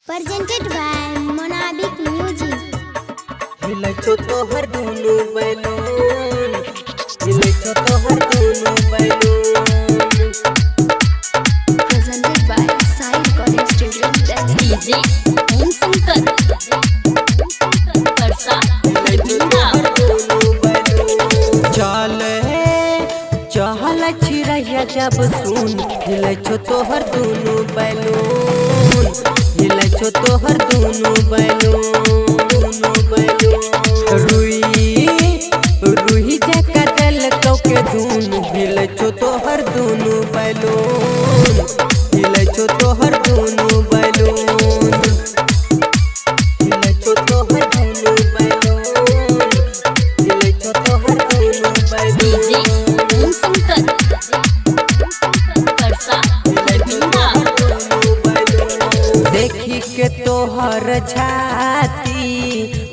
Presented by Monabic Music. हिलैछो तोहर दुनु balloon, हिलैछो तोहर दुनु balloon. Presented by Sai Recording Studio, Delhi. DJ Om Shankar Parsa हिलैछो तोहर दुनु बैलून। चहल छिरैया जब सुन, हिलैछो तोहर दुनु बैलून, हिलैछो तोहर दुनु बैलून, दुनु बैलून। रुही जका दल के धुन, हिलैछो तोहर दुनु बैलून, हिलैछो तोहर दुनु बैलून, हिलैछो तोहर दुनु बैलून, हिलैछो तोहर दुनु डीजे बैलून। ओम शंकर परसा देखी के तोहर छाती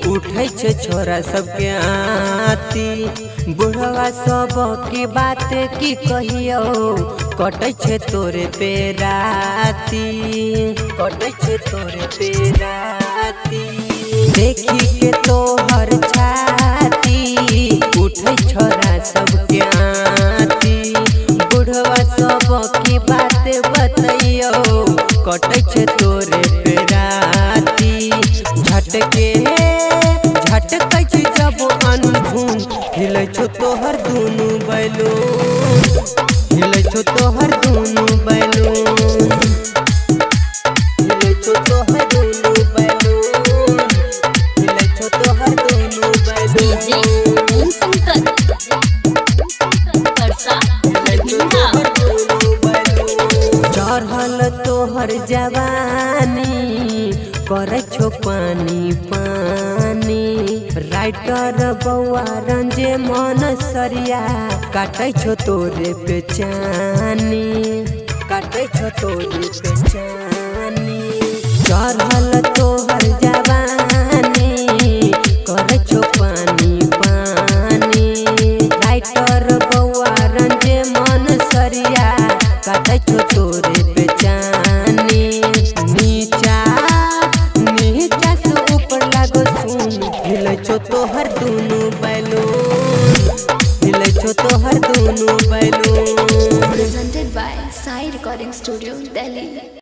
उठै छे छोरा सबके आती, बुढ़वा सब की बात की कहियो, कटै छे तोरे पे राती, कटै छे तोरे पे राती। देखी के तोहर छाती उठै छोरा सबके आती, बुढ़वा सब की बात बतैयो, कटै छे तोरे पे राती। झटकै छे जब अनधुन, हिलैछो तोहर दुनु बैलून, हिलैछो तोहर दुनु बैलून, हिलैछो तोहर दुनु बैलून, हिलैछो तोहर दुनु डीजे बैलून। ओम शंकर परसा चढ़ल तोहर जवानी, करे छो पानी पानी। राइटर बउआ रंजे मन सरिया, काटै छो तोरे पे चानी, काटै छो तोरे पे चानी। चढ़ल तोहर जवानी, करे छो पानी पानी। राइटर बउआ रंजे मन सरिया, काटै छो तोरे पे चानी। नीचा से ऊपर लागो सुन, हिलैछो तोहर दुनु बैलून, हिलैछो तोहर दुनु balloon. Presented by Sai Recording Studio, Delhi.